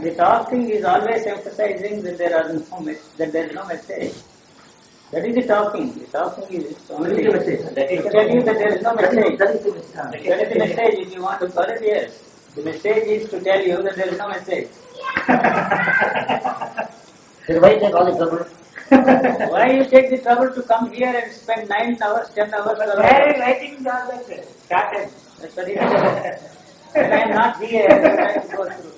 The talking is always emphasizing that there is no message. That is the talking. The talking is only the message. to tell you that there is no message. That is the message. That is the message. If you want to call it, yes. The message is to tell you that there is no message. Then why take all the trouble? Why you take the trouble to come here and spend 9 hours, 10 hours? Writing is always started. That's what it is. When I am not here, I have to go through.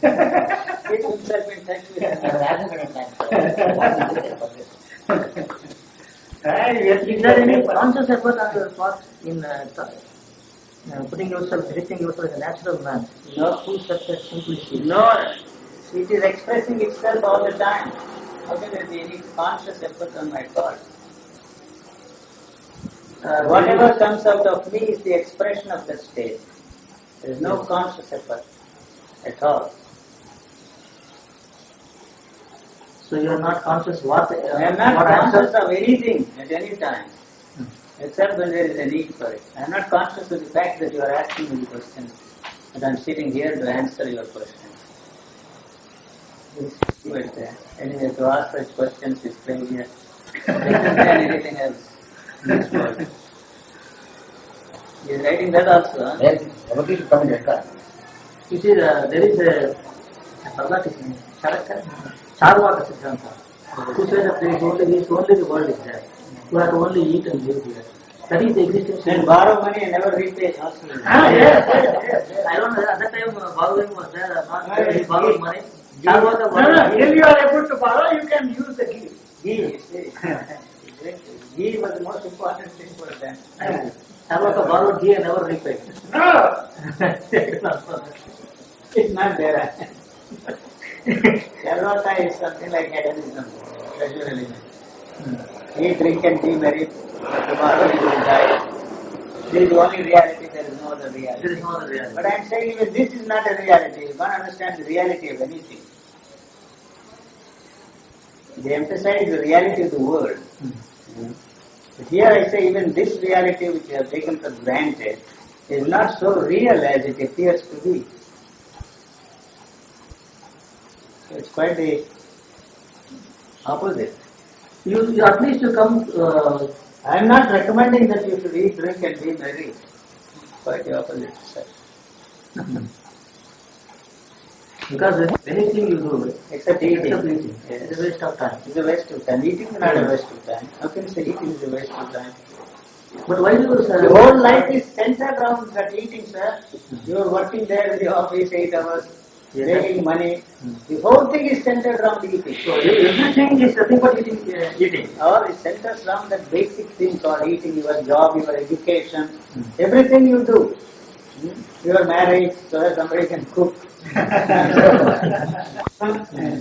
Keep himself in touch with him. Is there any conscious effort on your part in putting yourself, directing yourself as a natural man? No. Who such a simplicity? No. It is expressing itself all the time. How can there be any conscious effort on my part? Whatever comes out of me is the expression of that state. There is no conscious effort at all. So you are not conscious what? I am not conscious of anything at any time, except when there is a need for it. I am not conscious of the fact that you are asking me the question, and I am sitting here to answer your question. But anyway, to ask such questions is failure. They can say anything else in this world. He is writing that also. Huh? Yes, everybody should come in that car. You see, there is I forgot his name, Charvaka Siddhanta, who says that there is only the world is there. You have to only eat and live here. That is the existence. And borrow money and never repay also. Yes. I don't know, at that time borrowing was there, not he borrowed money. Charvaka borrowed. If you are able to borrow, you can use the ghee. Ghee, you see. Ghee was the most important thing for them. Charvaka borrowed ghee and never repaid. No! It's not there. Charvaka is something like hedonism, pleasure element. Eat, drink and be merry, tomorrow you will die. This is the only reality, there is no other reality. There is no other reality. But I am saying even this is not a reality. You can't understand the reality of anything. They emphasize the reality of the world. But here I say even this reality which you have taken for granted is not so real as it appears to be. So it's quite the opposite. You at least you come. I am not recommending that you should eat, drink and be merry. Quite the opposite, sir. Because anything you do, Except eating. Yes. It's a waste of time. It's a waste of time. Eating is not a waste of time. How can you say eating is a waste of time? But why do you The whole life is centered around that eating, sir. You are working there in the office 8 hours, making money. The whole thing is centered around eating. So everything is nothing but eating. All it centers around that basic thing called eating, your job, your education, everything you do. Your marriage, so that somebody can cook.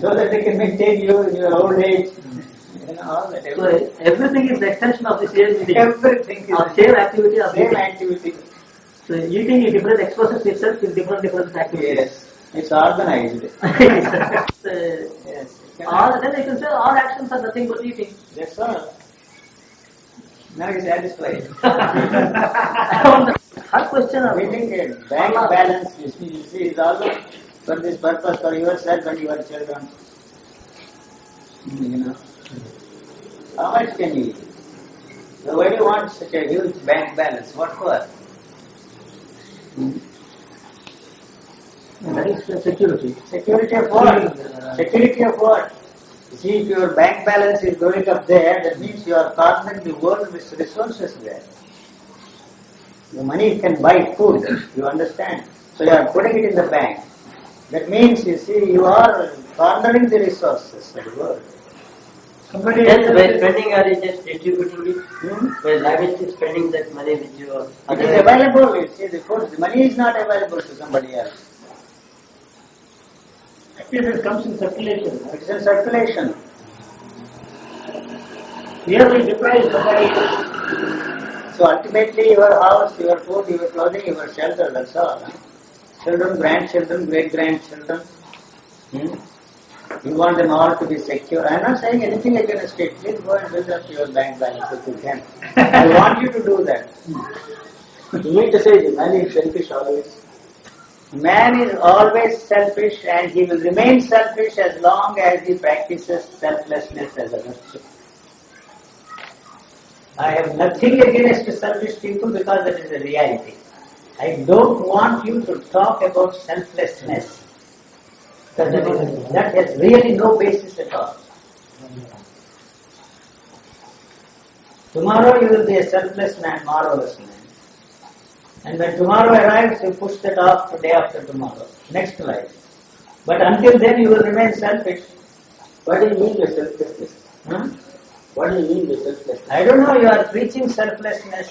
So that they can maintain you in your old age. You know, all that. So everything is the extension of the same eating. Everything is Or same activity of same eating. activity. So eating is different, expresses itself in different activities. Yes. It's organized. Yes. Then I can say all actions are nothing but eating. That's all. Now you're satisfied. Her question of Meeting a bank balance, you see, is also for this purpose, for yourself and your children. You know. How much can you eat? So why do you want such a huge bank balance? What for? that is security. Security of what? Security of what? You see, if your bank balance is going up there, that means you are cornering the world with resources there. The money can buy food, you understand? So you are putting it in the bank. That means, you see, you are cornering the resources of the world. Somebody Just by spending or just distributing it, by lavishly spending that money which you are. It is available, you see, the money is not available to somebody else. it comes in circulation. It is in circulation. Here we deprive somebody. So ultimately your house, your food, your clothing, your shelter, that's all. Huh? Children, grandchildren, great-grandchildren. You want them all to be secure. I am not saying anything against it. Please go and build up your bank balance if you can. I want you to do that. You need to say the man is selfish always. Man is always selfish and he will remain selfish as long as he practices selflessness as a virtue. I have nothing against selfish people because that is a reality. I don't want you to talk about selflessness because that has really no basis at all. Tomorrow you will be a selfless man, marvelous man. And when tomorrow arrives, you push that off to day after tomorrow, next life. But until then, you will remain selfish. What do you mean by selflessness? Huh? What do you mean by selflessness? I don't know, you are preaching selflessness.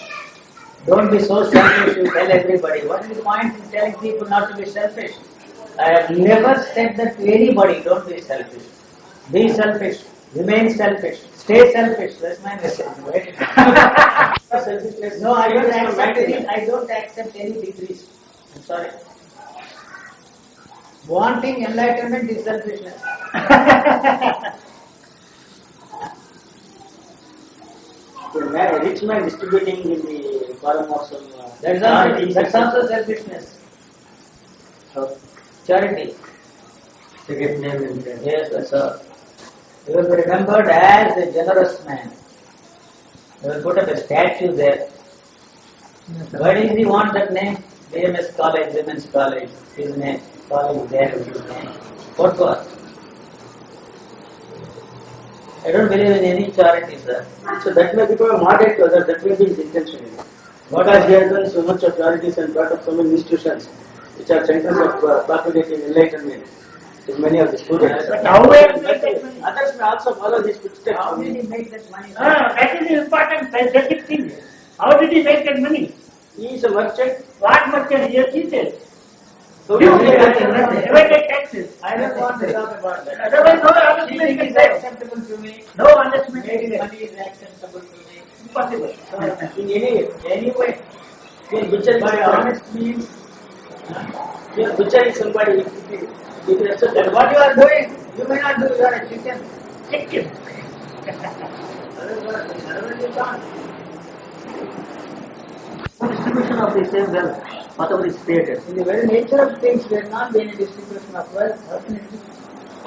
Don't be so selfish, you tell everybody. What is the point in telling people not to be selfish? I have never said that to anybody, don't be selfish. Be selfish, remain selfish, stay selfish. That's my message. Selfishness. No, I don't accept any degrees. I'm sorry. Wanting enlightenment is selfishness. A rich man distributing in the form of some. That's also selfishness. Charity. To get name and Yes, that's all. You will be remembered as a generous man. You will put up a statue there. Why does he want that name? BMS College, Women's College, his name. College there with his name. What for? I don't believe in any charity, sir. So that may become a moderate to others, that may be his intention. Because he has done so much of charities and brought up so many institutions which are centers of propagating enlightenment in many of the students. But how will he make that money? Others may also follow his footsteps. How did he make that money? That is the important basic thing. How did he make that money? He is a merchant. What merchant? He has cheated. So You he is evaded taxes. I don't want to talk about that. Otherwise, no honest man Cheating can is say. acceptable to me. No honest man can Making say. money is acceptable to me. Impossible. in any Anyway, butchering by somebody. honest means, You are butchering somebody. If you accept then that, what you are doing, you may not do. You are a chicken. Chicken. Otherwise you can't. distribution of the same wealth, whatever is created. In the very nature of things, there will not be any distribution of wealth.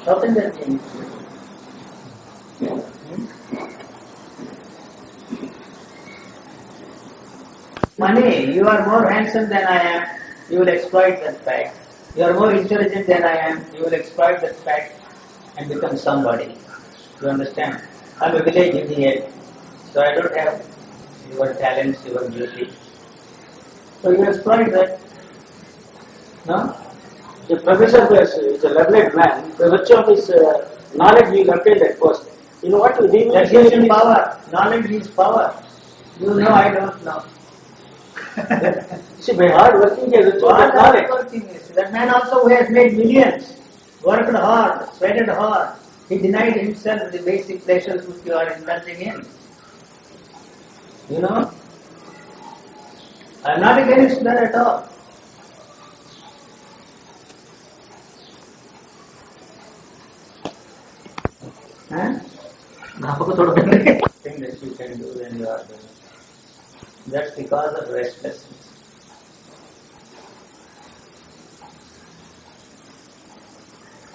How can there be any distribution? Money, you are more handsome than I am, you will exploit that fact. You are more intelligent than I am, you will exploit that fact and become somebody. You understand? I am a village idiot, so I don't have your talents, your beauty. So you exploit that. No? The professor is a learned man. The virtue of his knowledge he will obtain that post. You know what? That gives him power. Knowledge is power. You know, I don't know. See, by hard working, he has achieved What that hard knowledge. working is? That man also who has made millions, worked hard, sweated hard. He denied himself the basic pleasures which you are indulging in. You know? I am not against that at all. Huh? Thing that you can do when you are doing. That's because of restlessness.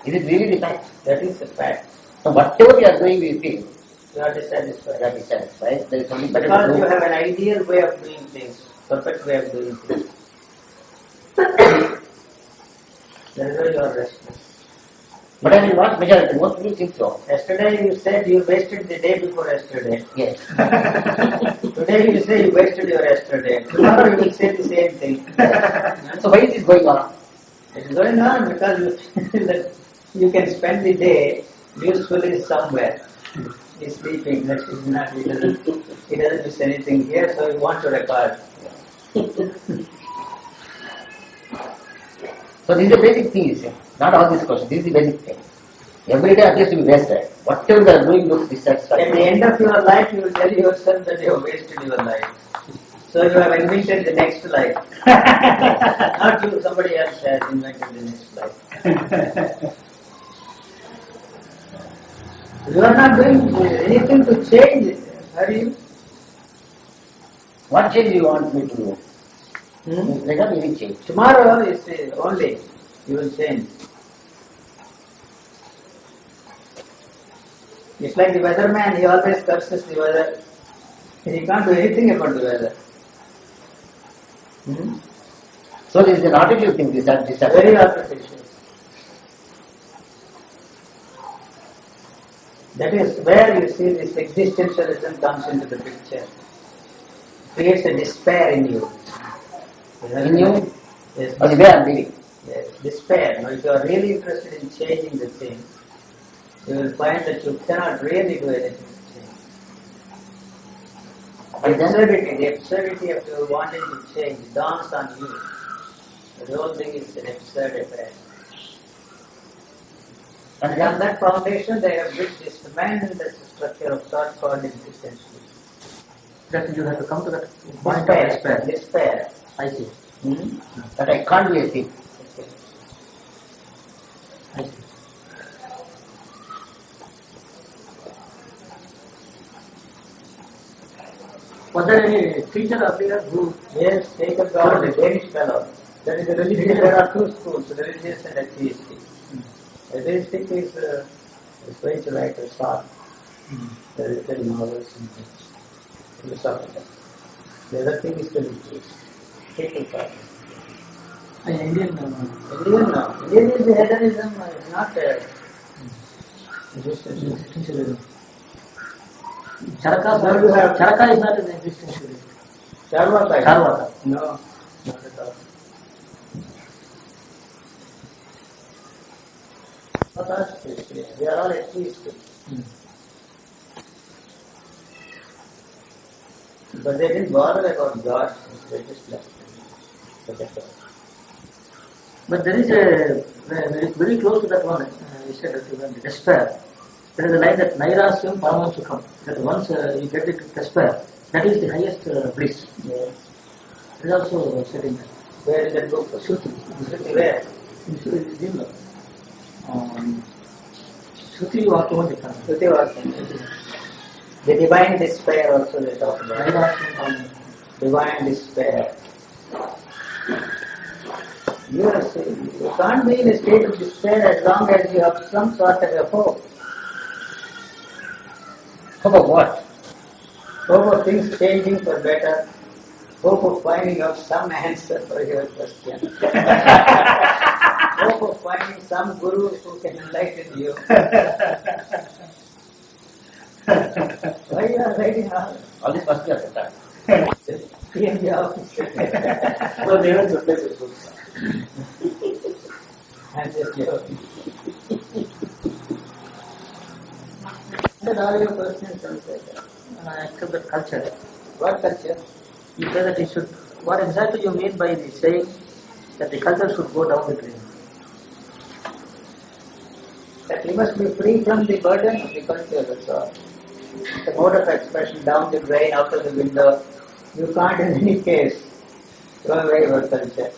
Is it really the fact? That is the fact. So whatever we are doing, we feel You are dissatisfied. that is satisfied. There is only better to Because do. you have an ideal way of doing things, perfect way of doing things. That is why you are restless. But I will not measure it. Most people think so. Yesterday you said you wasted the day before yesterday. Yes. Today you say you wasted your yesterday. Tomorrow you will say the same thing. So why is this going on? It is going on because you feel that you can spend the day usefully somewhere. He's sleeping, that is not, he doesn't miss anything here, so you want to record. So this is the basic thing, you see. Not all these questions. This is the basic thing. Every day appears to be wasted. Whatever we are doing looks dissatisfied. At the end of your life, you will tell yourself that you have wasted your life. So you have invented the next life. Not you, somebody else has invented the next life. You are not doing anything to change it, are you? What change do you want me to do? There cannot be any change. Tomorrow is the only you will change. It's like the weatherman, he always curses the weather. He can't do anything about the weather. So this is an artificial thing, this Very artificial. That is where you see this existentialism comes into the picture. Creates a despair in you. in you, Yes, or the way I am living. yes, despair. Now, if you are really interested in changing the thing, you will find that you cannot really do anything to change. The absurdity of your wanting to change dawns on you. The whole thing is an absurd affair. And on that foundation, they have built this tremendous structure of thought called existentialism. That you have to come to that point of despair. Despair. I see. That I can't do a thing. Okay. I see. Was there any teacher earlier who Yes, take a God, a Danish fellow. That is a religion. There are two schools, religious and atheistic. Atheistic is going to write a thought. There is very novels and philosophical. The other thing is religious. Take a thought. an Indian? Indian, no. Indian is the hedonism, it's not Existentialism. Charaka is not an existentialism. Charvaka. Charvaka. No, not at all. They are all atheistic. But they didn't bother about God, they just left him. But there is a very close to that one. You said that even the despair. There is a line that Nairasyam Paramam Sukham. That once you get into despair, that is the highest bliss. Yes. It is also said in Where is that book? Shruti. Shruti, where? Shruti Vakyamadikana. Shruti Vakya. The divine despair also they talk about. Nairasyam Paramam. Divine despair. You can't be in a state of despair as long as you have some sort of a hope. Hope of what? Hope of things changing for better. Hope of finding out some answer for your question. Hope of finding some guru who can enlighten you. Why you are writing All this must be at the time. in the office? So they were supposed to. I'm just joking. What are your questions on that? Except that culture. What culture? You say that it should. What exactly you mean by the saying that the culture should go down the drain? That you must be free from the burden of the culture, that's all. It's a mode of expression, down the drain, out of the window. You can't in any case throw away your culture.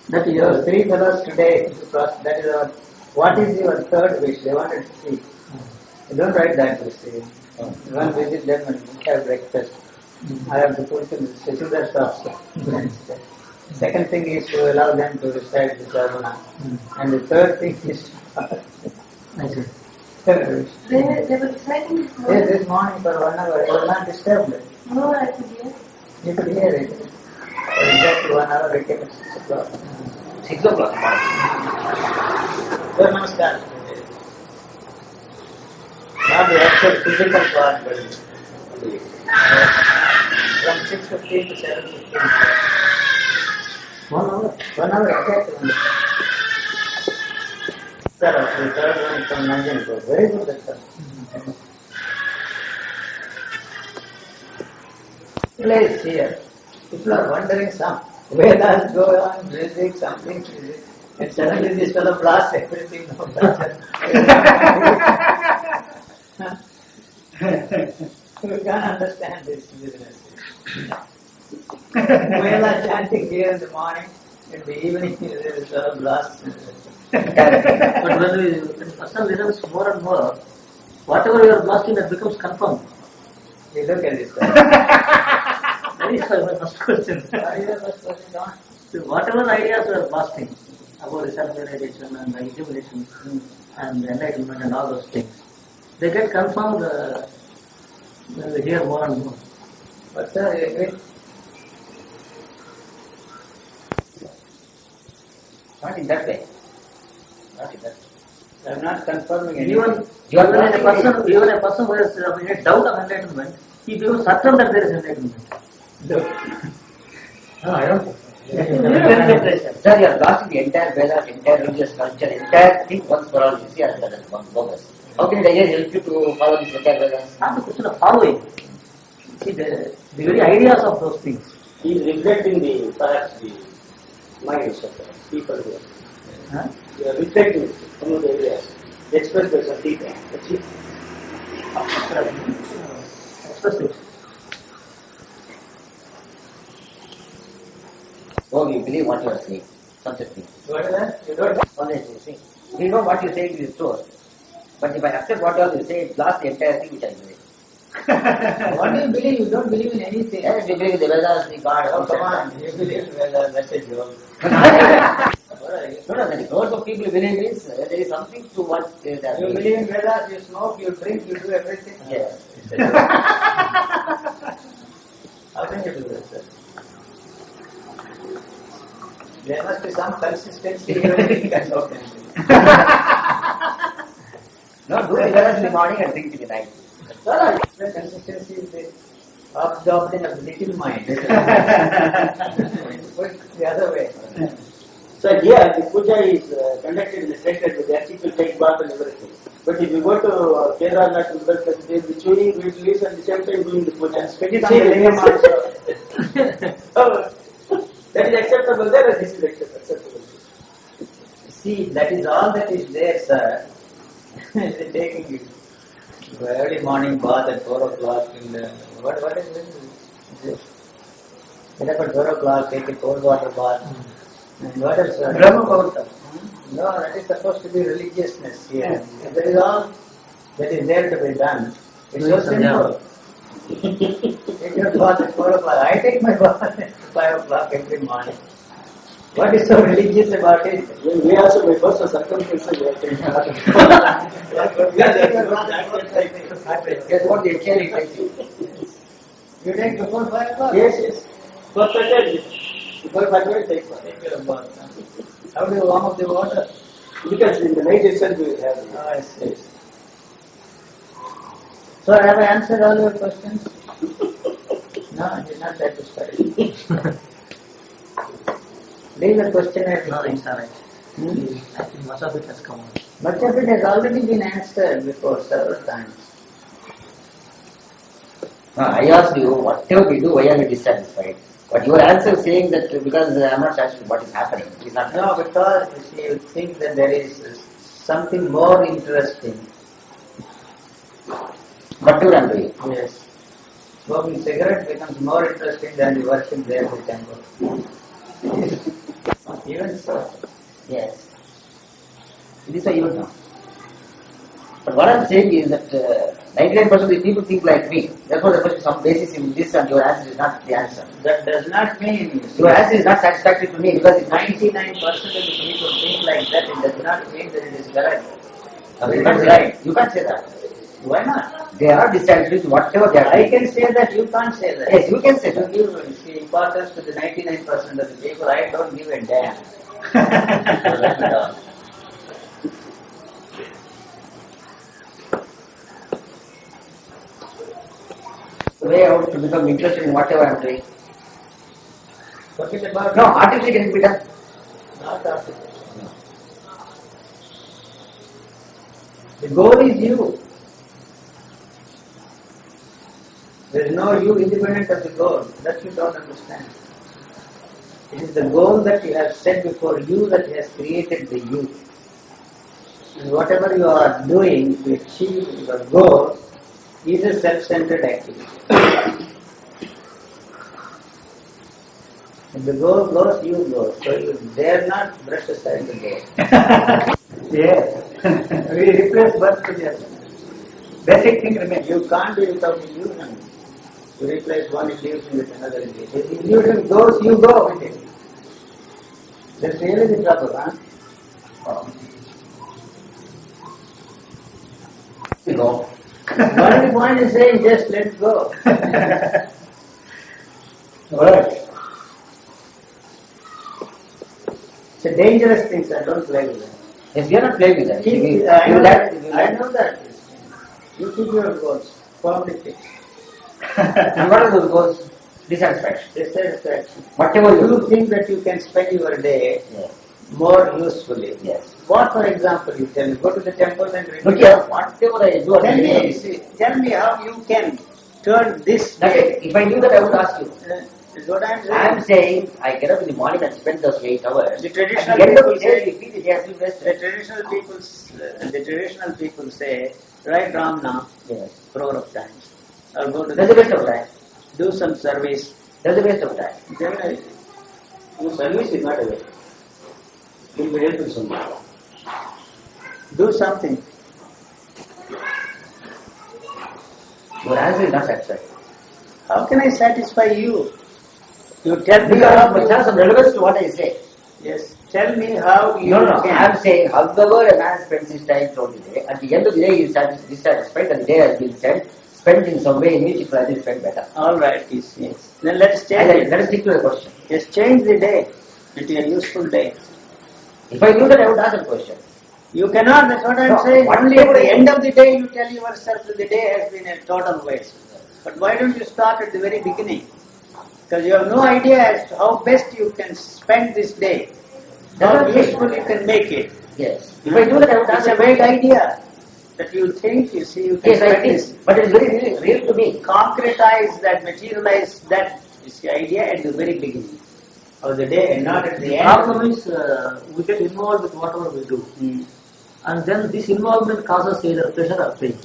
That Your is three fellows today, that is our, what is your third wish? They wanted to see. You don't write that to see. You want to visit them and have breakfast. I have to put them in the sugar sauce. Second thing is to allow them to recite the Sarvana. And the third thing is I see. third wish. They were reciting this Yes, morning. this morning for 1 hour, I was not disturbed. No, I could hear. You could hear it. For exactly 1 hour, it came at 6 o'clock. 6 o'clock. So, namaskar. Not the actual physical part, but from 6:15 to 7:15. 1 hour. 1 hour exactly. Sir, the third one is from Nanjan. Very good, sir. Place here. People are wondering some. Vedas go on, music, something, music. And suddenly this fellow blasts everything. No culture. You can't understand this business. Veda chanting here in the morning, in the evening there is a blast. But when the person listens more and more, whatever you are blasting, that becomes confirmed. You look at this. That That is my first question. What is the first question, John? So whatever ideas were fasting about the self-realization and the accumulation and the enlightenment and all those things, they get confirmed when we hear more and more. But sir, you agree? Not in that way. Not in that way. I am not confirming Even, anything. You are even a person who has a doubt of enlightenment, he becomes certain that there is enlightenment. No, I don't think so. Concentration. Sir, you are blasting the entire Vedas, entire religious culture, entire thing once for all. You see, that is one bogus. How can it again help you to follow this entire Vedas? It's not a question of following. See, the very ideas of those things. He is reflecting perhaps the minds of the people here. Huh? You are reflecting some of the areas expressed by some people. That's it. Express it. Oh, you believe what you are saying. Such a thing. What is that? You don't. Honestly, you see. We know what you are saying is true. But if I accept what all you say, it blasts the entire thing which I believe. What do you believe? You don't believe in anything. Yes, you believe in the Vedas, the God. Oh, come on. You believe in Vedas, that's a joke. No, the source of people believe is there is something to what they are You believe in Vedas, you smoke, you drink, you do everything. Yes. How can you do that, sir? There must be some consistency even in kind of anything. No, do the Vedas in the morning and drink in the night. Sir, the consistency is the absorption of little mind. It's the other way. So here the puja is conducted in the sacred with the people take bath and everything. But if you go to Kerala, they will be chewing with leaves at the same time doing the puja and spit it on the lingam also. That is acceptable there, and this is acceptable. See, that is all that is there, sir. They're taking it. Early morning bath at 4 o'clock in the, what is this? Get up at 4 o'clock, take a cold water bath. And what else? Brahma Bhavata. No, that is supposed to be religiousness here. That is all that is there to be done. It's so simple. Take your bath at 4 o'clock. I take my bath at 5 o'clock every morning. What is so religious about it? We also, by force of circumstances, we are taking bath. Guess what the actually takes you? You take before 5 o'clock? Yes. For Saturday. Before 5 o'clock, take your bath. How do you warm up the water? Because in the night itself you have it. Ah, yes. So have I answered all your questions? No, I did not satisfied. Leave the questionnaire. No, it's alright. I think much of it has come out. Much of it has already been answered before several times. I asked you, whatever we do, why are we dissatisfied? But your answer is saying that because I am not satisfied with what is happening. It is not No, because you see, you think that there is something more interesting. whatever I am doing. Yes. Smoking cigarette becomes more interesting than the worship there in the temple. Even so. Yes. It is even now. But what I am saying is that 99% of the people think like me. Therefore, there must be some basis in this, and your answer is not the answer. That does not mean Your answer is not satisfactory to me because it 99% of the people think like that. It does not mean that it is correct. you can't say that. You can't say that. Why not? They are dissatisfied with whatever they are I doing. can say that, you can't say that. Yes, you can say that. You give see, importance to the 99% of the people. I don't give a damn. The way out to become interested in whatever I am doing. What is about? No, artificially can be done. Not artificial. The goal is you. There is no you independent of the goal. That you don't understand. It is the goal that you have set before you that has created the you. And whatever you are doing to achieve your goal is a self-centered activity. If the goal goes, you go. So you dare not brush aside the goal. Yes. We replace birth with yes. Basic thing remains. You can't be without the illusion. You replace one illusion with another illusion. If the illusion goes, you go with it. That's really the trouble, huh? You go. What is the point in saying just let go? Right. It's a dangerous thing, sir. Don't play with it. Yes, we are not playing with that. I know that. You keep your goals firmly fixed. And what are those goals? Dissatisfaction. Dissatisfaction. Whatever You think that you can spend your day Yes. more usefully. Yes. What, for example, you can go to the temple and read. Look here, whatever I do, Tell me how you can turn this That's day. it. If I knew that, I would ask you. Is what I'm saying. I am saying, I get up in the morning and spend those 8 hours. The traditional At the end of the people day, say- we feel that they have been The traditional people say, write Ram now, Yes. crore of times. Or go to That's a waste of time. do some service. That's a waste of time. Then, service is not a waste. You will be helpful someone. Do something. Your answer is not satisfactory. How can I satisfy you? You tell me Because how it has some relevance to what I say. Yes. Tell me how you No, can. I am saying, however a man spends his time throughout the day, at the end of the day he is dissatisfied and the day has been spent in some way in which it could have been spent better. All right, yes. Then let us change it. Let us stick to the question. Just change the day into a useful day. If I knew that, I would ask a question. You cannot, that's what I am No, saying. what Only day at the would I end of the day you tell yourself that the day has been a total waste. But why don't you start at the very beginning? Because you have no idea as to how best you can spend this day. How That's okay. useful you can make it. Yes. If I knew that, I would It's ask a a question. vague idea that you think, you see, you can Yes, I spend think. this. But it is very real to me. Concretize that, materialize that is the idea at the very beginning of the day and not at the The end. problem is we get involved with whatever we do. And then this involvement causes either pleasure or pain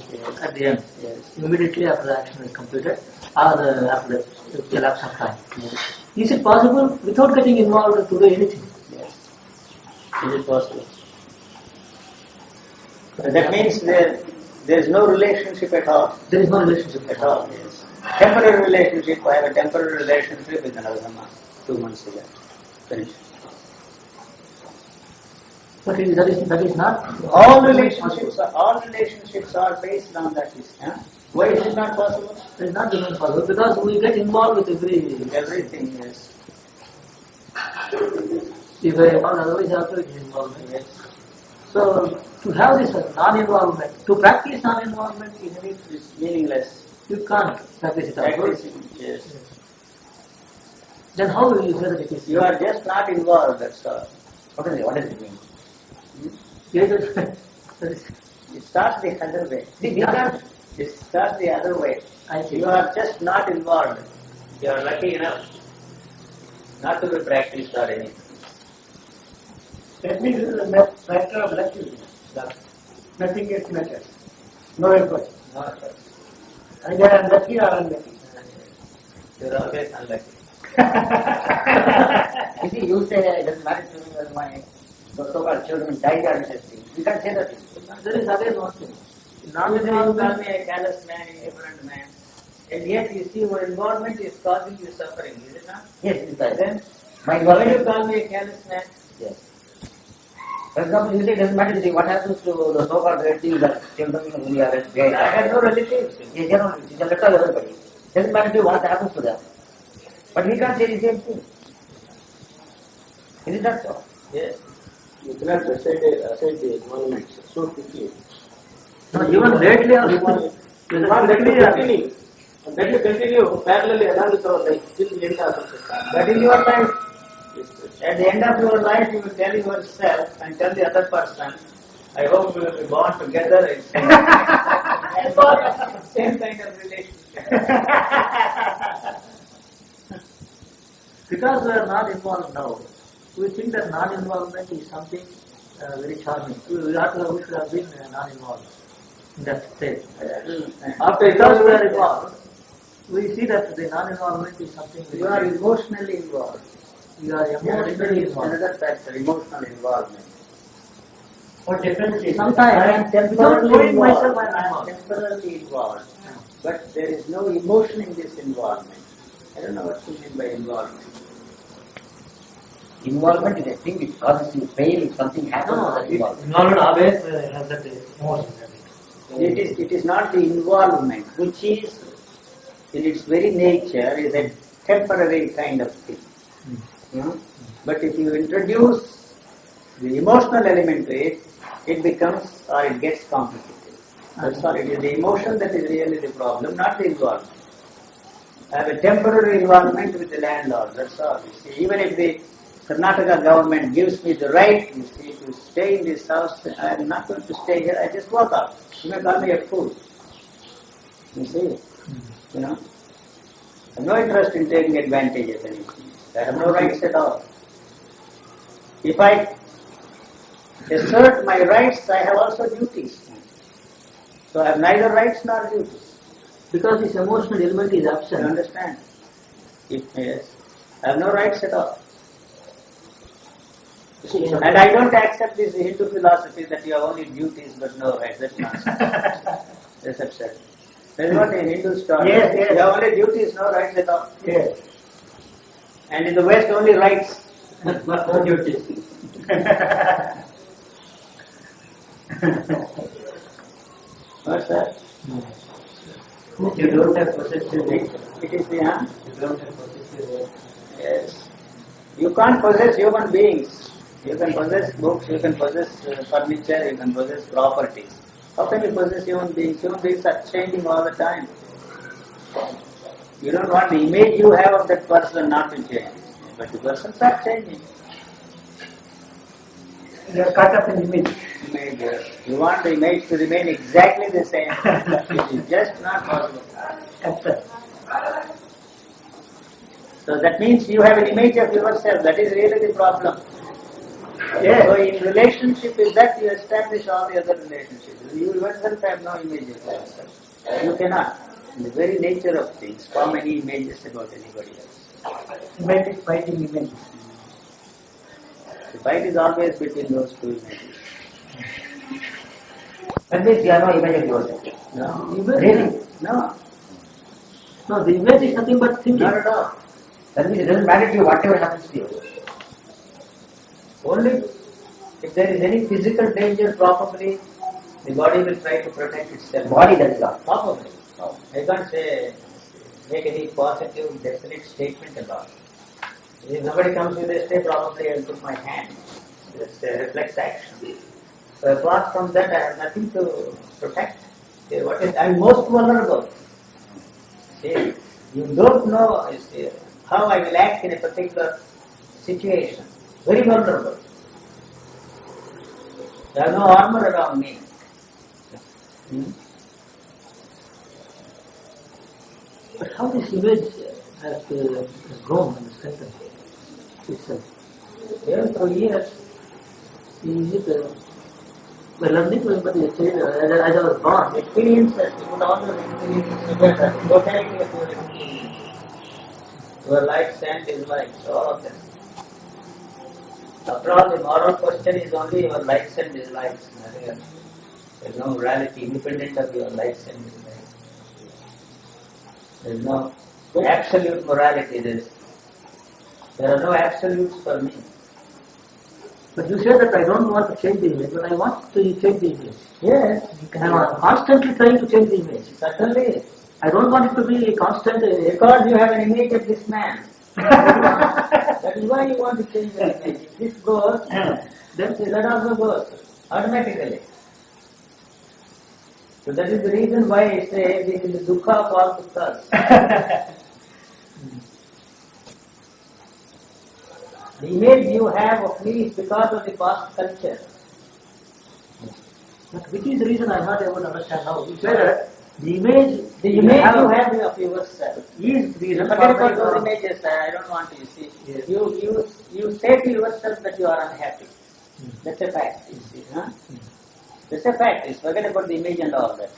at the end. Yes. Immediately after the action is completed or after the elapse of time. Is it possible without getting involved to do anything? Yes. Is it possible? That means there is no relationship at all. There is no relationship At all, yes. Temporary relationship, I have a temporary relationship with another man 2 months ago. Finished. But that is not. All relationships are based on that. Huh? Why is it not possible? It is not even possible because we get involved with Everything, yes. If I involved, otherwise also it is involvement. Yes. So to have this non-involvement, to practice non-involvement It's meaningless. you can't practice it. Practicing, yes. Then how will you say that it is? You are just not involved, that's all. What does it mean? It starts the other way. See, we can't. It starts the other way. I see. You are just not involved. You are lucky enough not to be practiced or anything. That means it is a matter of lucky. Nothing gets matters. No effort. Not that. Either unlucky or unlucky. You are always unlucky. You see, you say it doesn't matter to me whether my so-called children died or anything. We can't say that. There is again one thing. You call me a callous man, indifferent man. And yet you see your involvement is causing you suffering, is it not? Yes, it's like Then my why you involvement. call me a callous man? Yes. For example, you say it doesn't matter to see what happens to the so-called relatives or children who are at grade. I have no relatives. Yes, you know, you can let all everybody. Doesn't matter to you what happens to them. But we can't say the same thing. Is it not so? Yes. You cannot aside the monuments so quickly. No, even lately or That will continue parallelly along with our life till the end of the system. That is your life. At the end of your life, you will tell yourself and tell the other person, I hope we will be born together. It's same kind of relationship. because we are not involved now, we think that non-involvement is something very charming. We should have been non-involved in that state. Because we are involved, we see that the non-involvement is something You are emotionally involved. you are emotionally involved. Another factor, emotional involvement. What difference is Sometimes, I am without temporarily knowing involved. myself, I am I am involved. temporarily involved. but there is no emotion in this involvement. I don't know what you mean by involvement. Involvement is a thing which causes you pain if something happens to that involvement. Involvement always has that emotion. It is not the involvement, which is in its very nature is a temporary kind of thing. But if you introduce the emotional element to it, it becomes or it gets complicated. That's all. It is the emotion that is really the problem, not the involvement. I have a temporary involvement with the landlord, that's all. You see, even if the Karnataka government gives me the right, you see, to stay in this house, I am not going to stay here, I just walk out. You may call me a fool. You see, you know. I have no interest in taking advantage of anything. I have no rights at all. If I assert my rights, I have also duties. So I have neither rights nor duties. Because this emotional element is You absent. understand? Yes. I have no rights at all. And I don't accept this Hindu philosophy that you have only duties but no rights. That's nonsense. That's absurd. That is what in Hindus taught. Yes, yes. You have only duties, no rights at all. Yes. And in the West, only rights. But no duties. What's that? You don't have possessive nature. It is the You don't have possessive nature. Yes. You can't possess human beings. You can possess books, you can possess furniture, you can possess properties. How can you possess human beings? Human beings are changing all the time. You don't want the image you have of that person not to change. But the persons are changing. They are caught up in image. You want the image to remain exactly the same. It is just not possible. Absent. So that means you have an image of yourself. That is really the problem. Yes. So in relationship is that you establish all the other relationships. You yourself have no image of yourself. You cannot, in the very nature of things, form any images about anybody else. Image is fighting image. The fight is always between those two images. That means you have no image of yourself. No. Really? No. No, the image is nothing but thinking. Not at all. That means it doesn't matter to you whatever happens to you. Only if there is any physical danger, probably the body will try to protect itself. Body does not. Probably. No. I can't say, make any positive, definite statement about it. If nobody comes with a stay, probably I will put my hand. It's a reflex action. So apart from that, I have nothing to protect. See, I'm most vulnerable. See, you don't know how I will act in a particular situation. Very vulnerable. There is no armor around me. But how this image has grown and strengthened itself? Even through years, Is it by learning but as I was born? experiences, you put all your experiences together, totality of your experience. Your likes and dislikes, all of them. After all, the moral question is only your likes and dislikes. There is no morality independent of your likes and dislikes. There is no absolute morality. There are no absolutes for me. But you say that I don't want to change the image, but I want to change the image. Yes, I am constantly trying to change the image. certainly. I don't want it to be constant. Because you have an image of this man. That is why you want to change the image. If this goes, then that also goes automatically. So that is the reason why I say this is the dukkha of all dukkha's. The image you have of me is because of the past culture. But which is the reason I am not able to understand now. You say that the image You have of yourself. is the reason Forget for about those my images. I don't want to. You see, Yes. you say to yourself that you are unhappy. That's a fact. You see, huh? That's a fact. It's forget about the image and all that.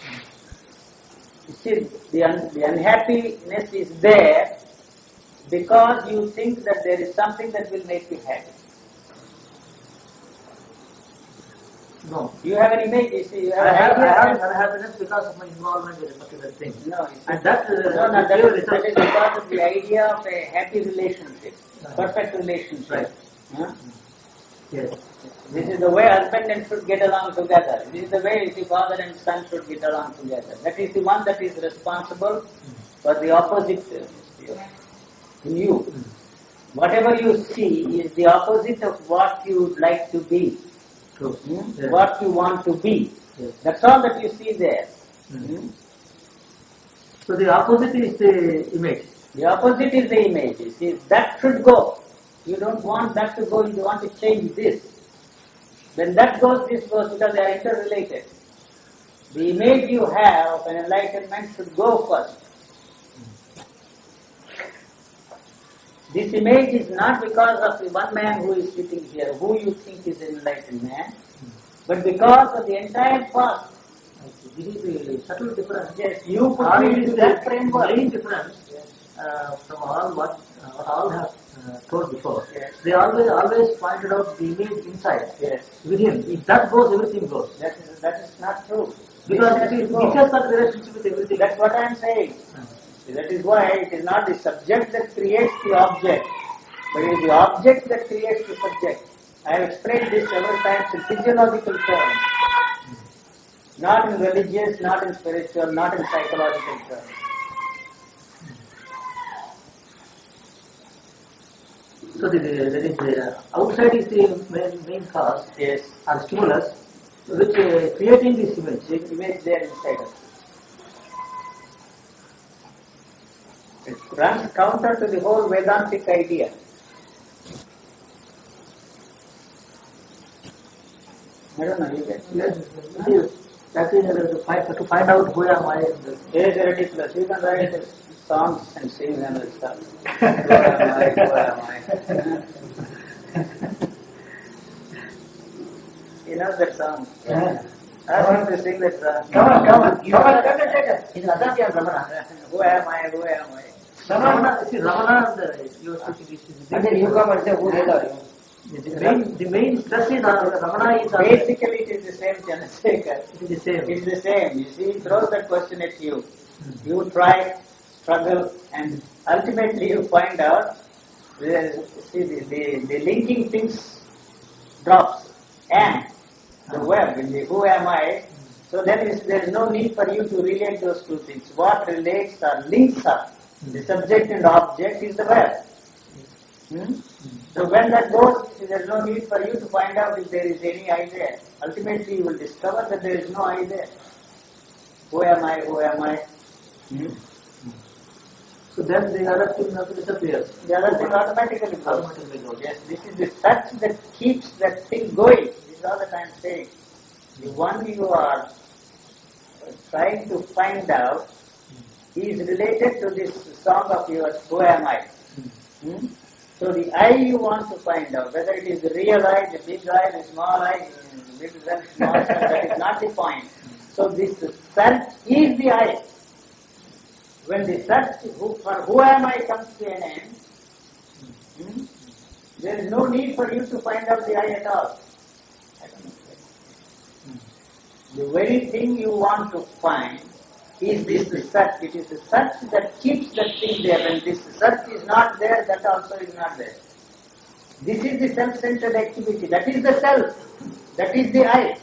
You see, the unhappiness is there because you think that there is something that will make you happy. No. You have an image, you see, you have I an have idea. unhappiness because of my involvement with a particular thing. No, you see, And that that is because of the idea of a happy relationship, perfect relationship. Right. Huh? Yes. This is the way husband and should get along together. This is the way the father and son should get along together. That is the one that is responsible for the opposite in you. Whatever you see is the opposite of what you would like to be. True. Yes. What you want to be. Yes. That's all that you see there. So the opposite is the image. The opposite is the image. You see, that should go. You don't want that to go, you want to change this. When that goes, this goes, because they are interrelated. The image you have of an enlightenment should go first. This image is not because of the one man who is sitting here, who you think is an enlightened man, but because of the entire past. This is the subtle difference. Yes, you put me into that framework. Main difference from all what all have told before. Yes. They always pointed out the image inside. Yes. Within. If that goes, everything goes. That is not true. Because This has it to go. has got relationship with everything. That's what I am saying. That is why it is not the subject that creates the object, but it is the object that creates the subject. I have explained this several times in physiological terms, not in religious, not in spiritual, not in psychological terms. So that is the outside is the main cause, Yes, or stimulus, which creating this image. the image there inside us. It runs counter to the whole Vedantic idea. I don't know, you get Yes, that is to find out who am I. it is ridiculous. You can write songs and sing and stuff. Who am I? You know that song? I want to sing that song. Come on. It's Aditya and Ramana. Who am I? Who am I? Ramana, see, Ramana, you are speaking this. And then you come and say, who are you? The main stress is Ramana is Basically, it is the same Chandrasekhar. it is the same. It is the same. You see, he throws that question at you. You try, struggle, and ultimately you find out, the linking things drops. And the web, in the who am I, so there is no need for you to relate those two things. What relates or links up the subject and object is the web. So when that goes, there is no need for you to find out if there is any I there. Ultimately you will discover that there is no I there. Who am I? Who am I? So then the other thing also disappears. The other thing automatically goes. Automatically goes. Yes, this is the touch that keeps that thing going. This is all that I am saying. The one you are trying to find out is related to this song of yours, Who Am I? So the I you want to find out, whether it is the real I, the big I, the small I, big self, small self, that is not the point. So this search is the I. When the search for who am I comes to an end, there is no need for you to find out the I at all. I don't know. The very thing you want to find is this search. It is the search that keeps that thing there. When this search is not there, that also is not there. This is the self-centered activity. That is the self. That is the I.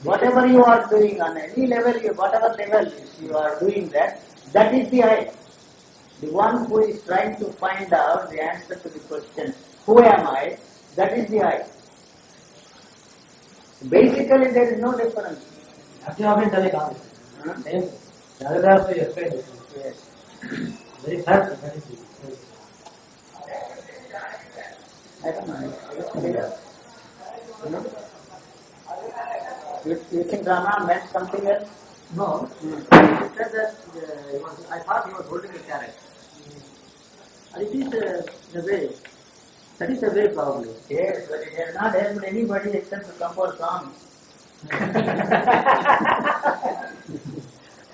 Whatever you are doing on any level, whatever level you are doing that is the I. The one who is trying to find out the answer to the question, who am I? That is the I. Basically, there is no difference. Yes. Very fast. I don't know. You think Rama meant something else? No. He said that I thought he was holding a carrot. And it is the way. That is the way probably. Yes, but it has not helped anybody except to compose songs.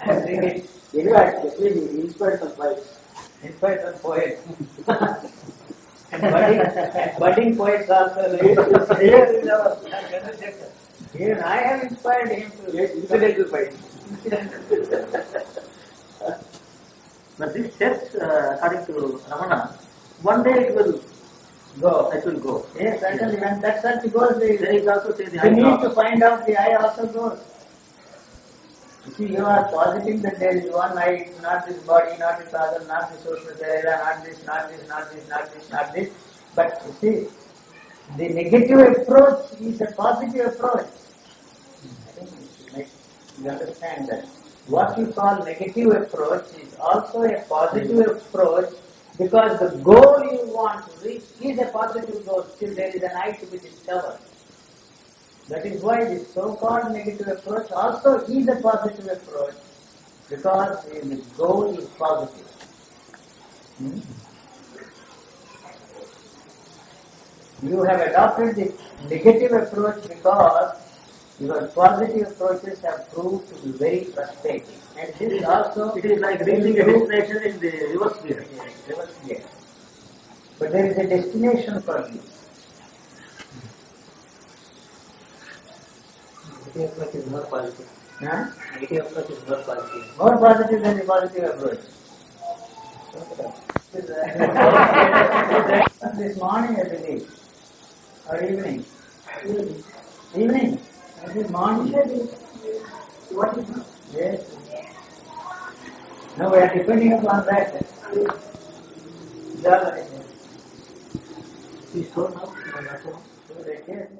I think it actually inspired some poets. Inspired some poets. and budding poets also. Even I have inspired him to. Yes, incidental fight. But this test, according to Ramana, one day it will Go. go. Yes, certainly. When that search goes, Then he also say the the I need God. to find out the I also goes. You see, you are positing that there is one I, not this body, not this other, not this social area, not this, not this, not this, not this, not this. But you see, the negative approach is a positive approach. I think you understand that. What you call negative approach is also a positive approach because the goal you want to reach is a positive goal. Still there is an I to be discovered. That is why the so-called negative approach also is a positive approach because the goal is positive. You have adopted the negative approach because your positive approaches have proved to be very frustrating. And this also It is like reaching a destination in the reverse gear. reverse gear. But there is a destination for you. Negative approach is more positive. Huh? Negative approach is more positive. More positive than the positive approach. This morning, I believe, or evening. Evening. This morning. What is it? Yes. No, we are depending upon that. He's told now. So they can.